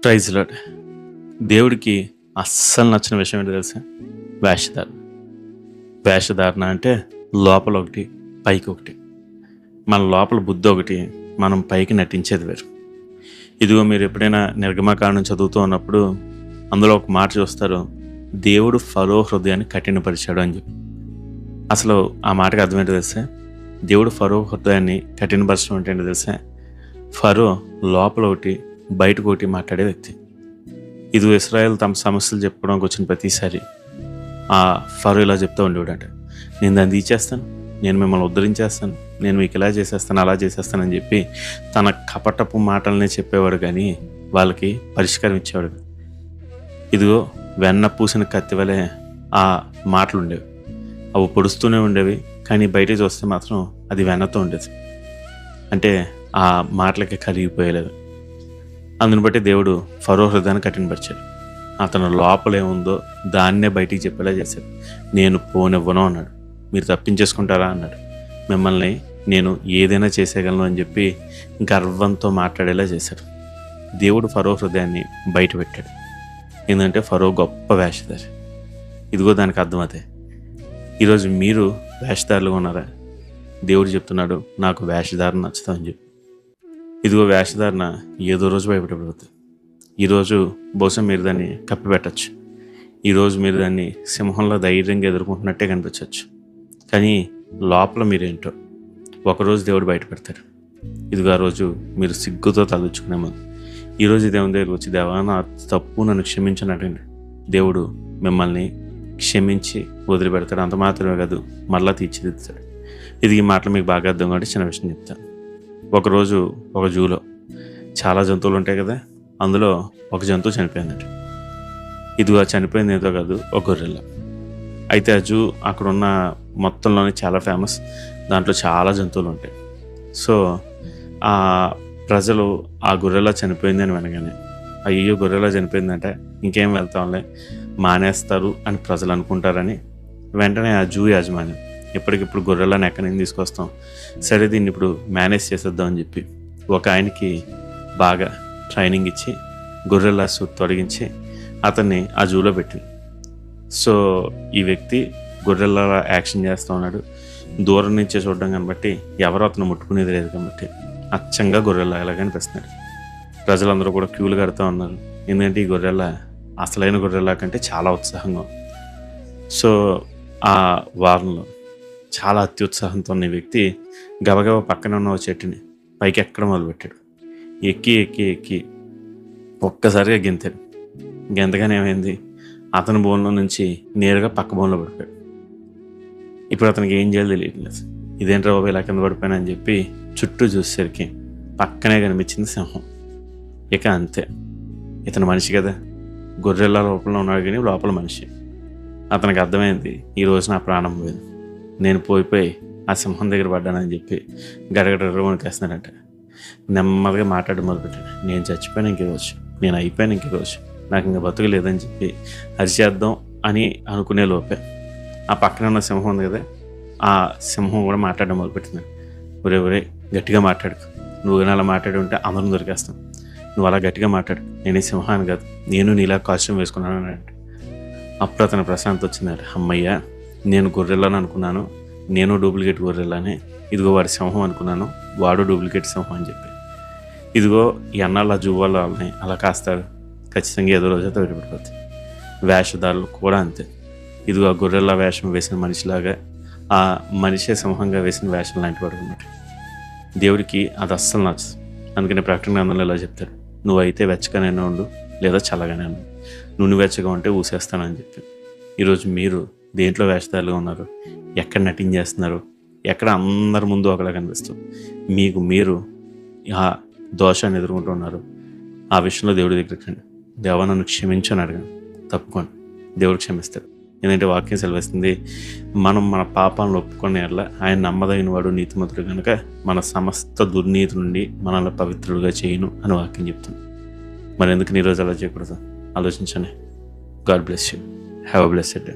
Praise lord. దేవుడికి అస్సలు నచ్చిన విషయం ఏంటో తెలుసా? వేషధారణ. వేషధారణ అంటే లోపల ఒకటి, పైకి ఒకటి. మన లోపల బుద్ధి ఒకటి, మనం పైకి నటించేది వేరు. ఇదిగో మీరు ఎప్పుడైనా నిర్గమకాండం చదువుతూ ఉన్నప్పుడు అందులో ఒక మాట చూస్తారు, దేవుడు ఫరో హృదయాన్ని కఠినపరిచాడు అని చెప్పి. అసలు ఆ మాటకి అర్థం ఏంటో తెలుసా? దేవుడు ఫరో హృదయాన్ని కఠినపరచడం అంటే ఏంటో తెలుసా? ఫరో లోపల ఒకటి, బయటకు ఒకటి మాట్లాడే వ్యక్తి. ఇది ఇశ్రాయేల్ తమ సమస్యలు చెప్పుకోవడానికి వచ్చిన ప్రతిసారి ఆ ఫరో ఇలా చెప్తూ ఉండేవాడంట, నేను దాన్ని తీసేస్తాను, నేను మిమ్మల్ని ఉద్ధరించేస్తాను, నేను మీకు ఇలా చేసేస్తాను, అలా చేసేస్తానని చెప్పి తన కపటపు మాటలనే చెప్పేవాడు, కానీ వాళ్ళకి పరిష్కారం ఇచ్చేవాడు. ఇదిగో వెన్న పూసిన కత్తి వలె ఆ మాటలు ఉండేవి. అవి పొడుస్తూనే ఉండేవి, కానీ బయట చూస్తే మాత్రం అది వెన్నతో ఉండేది. అంటే ఆ మాటలకి కరిగిపోయలేదు. అందుని బట్టి దేవుడు ఫరో హృదయాన్ని కఠినపరిచాడు. అతను లోపల ఏముందో దాన్నే బయటికి చెప్పేలా చేశాడు. నేను పోనివ్వను అన్నాడు. మీరు తప్పించేసుకుంటారా అన్నాడు. మిమ్మల్ని నేను ఏదైనా చేసేయగలను అని చెప్పి గర్వంతో మాట్లాడేలా చేశాడు. దేవుడు ఫరో హృదయాన్ని బయట పెట్టాడు. ఎందుకంటే ఫరో గొప్ప వేషధారి. ఇదిగో దానికి అర్థం అదే. ఈరోజు మీరు వేషధారులుగా ఉన్నారా? దేవుడు చెప్తున్నాడు, నాకు వేషధారణ నచ్చుతామని చెప్పి. ఇదిగో వేషధారణ ఏదో రోజు భయపడిపోతుంది. ఈరోజు బహుశా మీరు దాన్ని కప్పిపెట్టచ్చు. ఈరోజు మీరు దాన్ని సింహంలో ధైర్యంగా ఎదుర్కొంటున్నట్టే కనిపించవచ్చు. కానీ లోపల మీరేంటో ఒకరోజు దేవుడు బయట పెడతాడు. ఇదిగో ఆ రోజు మీరు సిగ్గుతో తలచుకునే ముందు ఈరోజు దేవుని దగ్గరికి వచ్చి, దేవా నా తప్పు నన్ను క్షమించనటండి. దేవుడు మిమ్మల్ని క్షమించి వదిలిపెడతాడు. అంత మాత్రమే కాదు, మళ్ళా తీర్చిదిద్దుతాడు. ఇది ఈ మాటలు మీకు బాగా అర్థం కాబట్టి చిన్న విషయం చెప్తాను. ఒకరోజు ఒక జూలో చాలా జంతువులు ఉంటాయి కదా, అందులో ఒక జంతువు చనిపోయిందండి. ఇదిగో చనిపోయింది ఏదో కాదు, ఒక గొర్రెల. అయితే ఆ జూ అక్కడున్న మొత్తంలోనే చాలా ఫేమస్. దాంట్లో చాలా జంతువులు ఉంటాయి. సో ఆ ప్రజలు ఆ గొర్రెలా చనిపోయింది అని వినగానే, అయ్యో గొర్రెలా చనిపోయిందంటే ఇంకేం వెళ్తాంలే, మానేస్తారు అని ప్రజలు అనుకుంటారని వెంటనే ఆ జూ యాజమాన్యం, ఇప్పటికిప్పుడు గొర్రెలను ఎక్కడి నుంచి తీసుకొస్తాం, సరే దీన్ని ఇప్పుడు మేనేజ్ చేసేద్దాం అని చెప్పి ఒక ఆయనకి బాగా ట్రైనింగ్ ఇచ్చి గొర్రెల సూట్ తొలగించి అతన్ని ఆ జూలో పెట్టింది. సో ఈ వ్యక్తి గొర్రెల యాక్షన్ చేస్తూ ఉన్నాడు. దూరం నుంచే చూడడం కాబట్టి ఎవరు అతను ముట్టుకునేది లేదు కాబట్టి అచ్చంగా గొర్రెలాగా కనిపిస్తున్నాడు. ప్రజలందరూ కూడా క్యూలు కడుతూ ఉన్నారు. ఎందుకంటే ఈ గొర్రెల అసలైన గొర్రెల కంటే చాలా ఉత్సాహంగా. సో ఆ వారంలో చాలా అత్యుత్సాహంతో ఉన్న వ్యక్తి గబగబా పక్కన ఉన్న చెట్టుని పైకి ఎక్కడం మొదలుపెట్టాడు. ఎక్కి ఎక్కి ఎక్కి ఒక్కసారిగా గెంతాడు. గెంతగానే ఏమైంది, అతని బోన్లో నుంచి నేరుగా పక్క బోన్లో పడిపోయాడు. ఇప్పుడు అతనికి ఏం చేయాలో తెలియట్లేదు. ఇదేంట్రా బాబు ఇలా కింద పడిపోయాను అని చెప్పి చుట్టూ చూసేసరికి పక్కనే కనిపించింది సింహం. ఇక అంతే, ఇతను మనిషి కదా, గొర్రెల లోపల ఉన్నాడు కానీ లోపల మనిషి. అతనికి అర్థమైంది, ఈరోజు నా ప్రాణం పోయింది, నేను పోయిపోయి ఆ సింహం దగ్గర పడ్డానని చెప్పి గడగడ వణికేస్తున్నాడంట. నెమ్మదిగా మాట్లాడడం మొదలుపెట్టాడు. నేను చచ్చిపోయాను ఇంకరోజు, నేను అయిపోయాను ఇంకరోజు, నాకు ఇంకా బతుకు లేదని చెప్పి అరిచేద్దాం అని అనుకునే లోపే ఆ పక్కన ఉన్న సింహం ఉంది కదా, ఆ సింహం కూడా మాట్లాడడం మొదలుపెట్టింది. ఒరే గట్టిగా మాట్లాడుకు, నువ్వు కానీ అలా మాట్లాడి ఉంటే అందరం దొరికేస్తాం, నువ్వు అలా గట్టిగా మాట్లాడు, నేనే సింహాన్ని కాదు, నేను నీలా కాస్ట్యూమ్ వేసుకున్నాను అంటే. అప్పుడు అతను ప్రశాంత్ వచ్చిందట. అమ్మయ్య, నేను గొర్రెలని అనుకున్నాను, నేను డూప్లికేట్ గొర్రెలని, ఇదిగో వాడి సింహం అనుకున్నాను, వాడు డూప్లికేట్ సింహం అని చెప్పి. ఇదిగో ఈ అన్నాళ్ళ జువ్వాళ్ళ వాళ్ళని అలా కాస్తారు, ఖచ్చితంగా ఏదో రోజైతే విడిపడిపోతుంది. వేషధారులు కూడా అంతే. ఇదిగో ఆ గొర్రెల వేషం వేసిన మనిషిలాగా ఆ మనిషే సింహంగా వేసిన వేషం లాంటి వాడు అన్నమాట. దేవుడికి అది అస్సలు నచ్చదు. అందుకని ప్రకటన గ్రంథంలో ఇలా చెప్తాడు, నువ్వైతే వెచ్చగానే ఉండు లేదా చల్లగానే ఉండు, నువ్వు వెచ్చగా ఉంటే ఊసేస్తానని చెప్పి. ఈరోజు మీరు దేంట్లో వేషధారులుగా ఉన్నారు? ఎక్కడ నటించేస్తున్నారు? ఎక్కడ అందరి ముందు ఒకలా కనిపిస్తారు? మీకు మీరు ఆ దోషాన్ని ఎదుర్కొంటున్నారు. ఆ విషయంలో దేవుడి దగ్గరికి రండి. దేవా నన్ను క్షమించని అడగండి, తప్పుకోండి, దేవుడు క్షమిస్తాడు. ఎందుకంటే వాక్యం సెలవిస్తుంది, మనం మన పాపాలను ఒప్పుకొని ఎట్లా ఆయన నమ్మదగిన వాడు నీతిమంతుడు కనుక మన సమస్త దుర్నీతి నుండి మనల్ని పవిత్రులుగా చేయను అని వాక్యం చెప్తుంది. మరి ఎందుకు ఈరోజు అలా చేయకూడదు? ఆలోచించండి. God bless you. Have a blessed day.